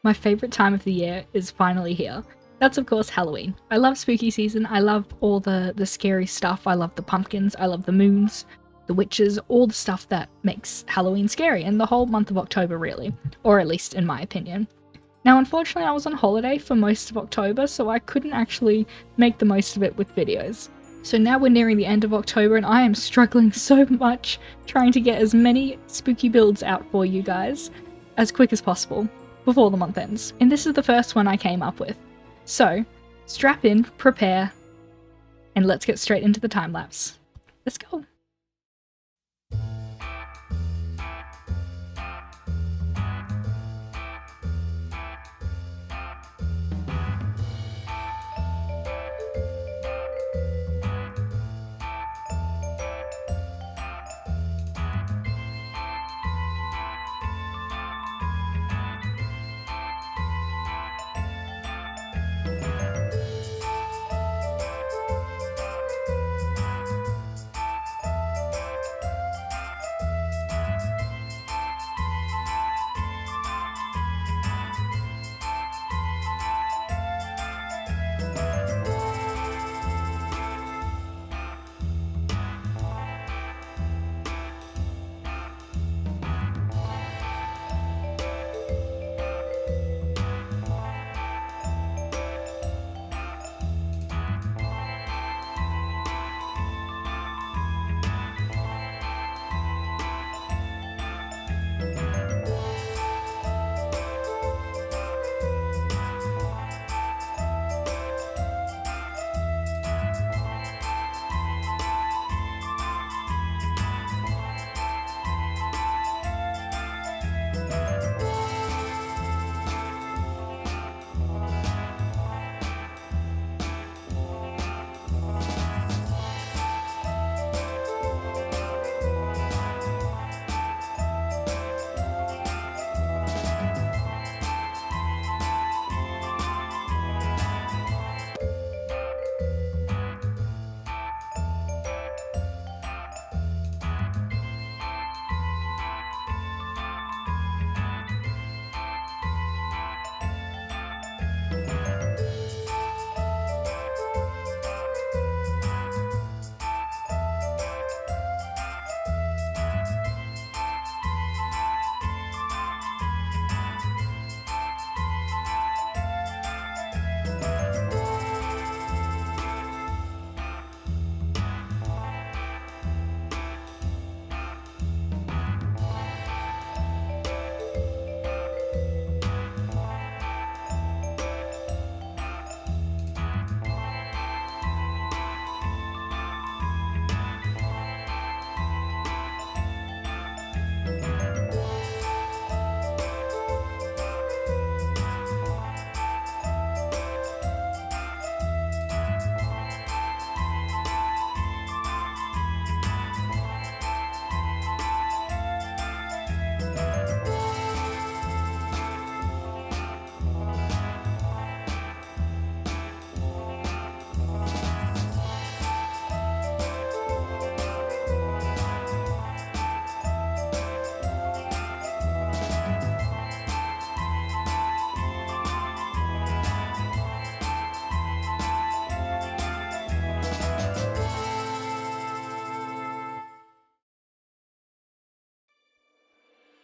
my favourite time of the year is finally here. That's of course Halloween. I love spooky season, I love all the scary stuff, I love the pumpkins, I love the moons, the witches, all the stuff that makes Halloween scary, and the whole month of October really, or at least in my opinion. Now unfortunately I was on holiday for most of October, so I couldn't actually make the most of it with videos. So now we're nearing the end of October and I am struggling so much trying to get as many spooky builds out for you guys as quick as possible before the month ends. And this is the first one I came up with. So, strap in, prepare, and let's get straight into the time lapse. Let's go.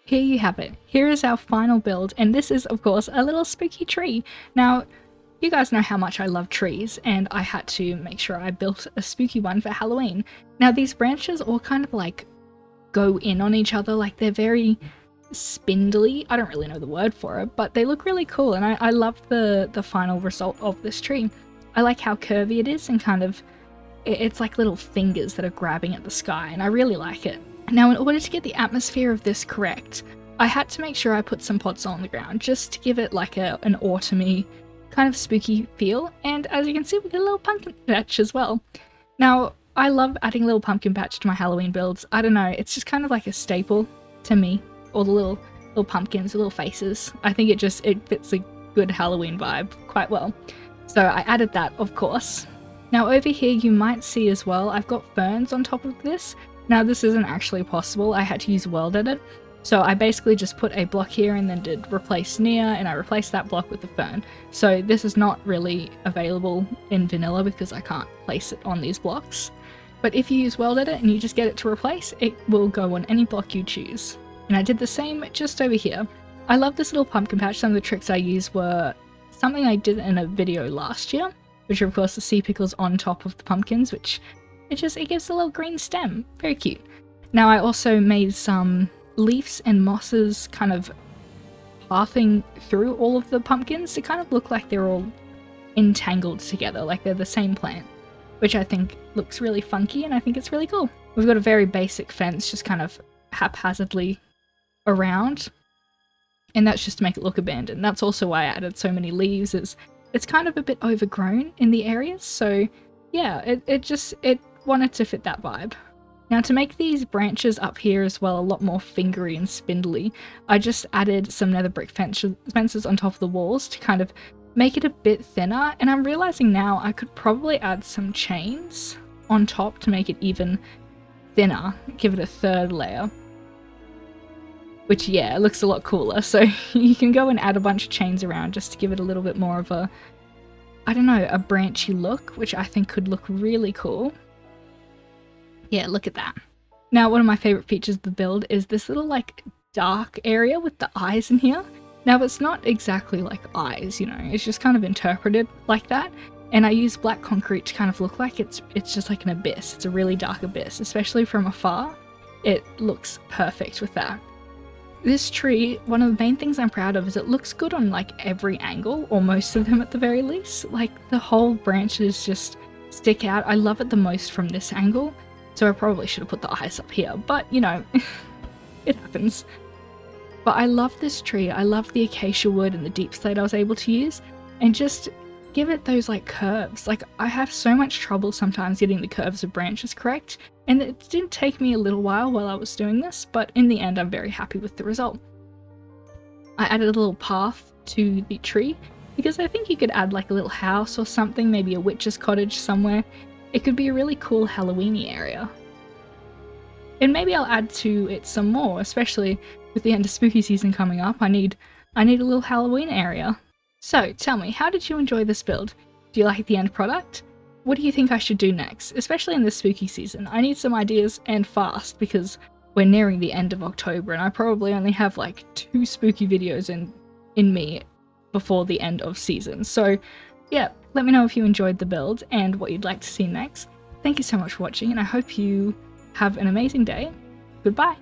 Here you have it. Here is our final build, and this is of course a little spooky tree. Now, you guys know how much I love trees, and I had to make sure I built a spooky one for Halloween. Now these branches all kind of like go in on each other, like they're very spindly. I don't really know the word for it, but they look really cool, and I love the final result of this tree. I like how curvy it is, and kind of it's like little fingers that are grabbing at the sky, and I really like it. Now in order to get the atmosphere of this correct, I had to make sure I put some pots on the ground just to give it like an autumny kind of spooky feel, and as you can see we get a little pumpkin patch as well. Now I love adding a little pumpkin patch to my Halloween builds. I don't know, it's just kind of like a staple to me. All the little pumpkins, the little faces. I think it fits a good Halloween vibe quite well. So I added that, of course. Now over here you might see as well, I've got ferns on top of this. Now this isn't actually possible, I had to use World Edit, So I basically just put a block here and then did replace near, and I replaced that block with the fern. So this is not really available in vanilla because I can't place it on these blocks. But if you use World Edit and you just get it to replace, it will go on any block you choose. And I did the same just over here. I love this little pumpkin patch. Some of the tricks I used were something I did in a video last year, which are of course the sea pickles on top of the pumpkins, which it gives a little green stem. Very cute. Now I also made some leaves and mosses kind of pathing through all of the pumpkins to kind of look like they're all entangled together, like they're the same plant, which I think looks really funky and I think it's really cool. We've got a very basic fence just kind of haphazardly around, and that's just to make it look abandoned. That's also why I added so many leaves, is it's kind of a bit overgrown in the areas, so yeah, it wanted to fit that vibe. Now to make these branches up here as well a lot more fingery and spindly, I just added some nether brick fences on top of the walls to kind of make it a bit thinner, and I'm realizing now I could probably add some chains on top to make it even thinner, give it a third layer. Which, yeah, it looks a lot cooler, so you can go and add a bunch of chains around just to give it a little bit more of a, I don't know, a branchy look, which I think could look really cool. Yeah, look at that. Now, one of my favorite features of the build is this little, like, dark area with the eyes in here. Now, it's not exactly like eyes, you know, it's just kind of interpreted like that. And I use black concrete to kind of look like it's just like an abyss. It's a really dark abyss, especially from afar. It looks perfect with that. This tree, one of the main things I'm proud of is it looks good on like every angle, or most of them at the very least. Like the whole branches just stick out. I love it the most from this angle. So I probably should have put the eyes up here, but you know, it happens. But I love this tree. I love the acacia wood and the deep slate I was able to use, and just give it those like curves. Like I have so much trouble sometimes getting the curves of branches correct, and it did take me a little while I was doing this, but in the end I'm very happy with the result. I added a little path to the tree because I think you could add like a little house or something, maybe a witch's cottage somewhere. It could be a really cool Halloween-y area. And maybe I'll add to it some more, especially with the end of spooky season coming up. I need a little Halloween area. So tell me, how did you enjoy this build? Do you like the end product? What do you think I should do next, especially in this spooky season? I need some ideas, and fast, because we're nearing the end of October and I probably only have like 2 spooky videos in me before the end of season. So yeah, let me know if you enjoyed the build and what you'd like to see next. Thank you so much for watching, and I hope you have an amazing day. Goodbye!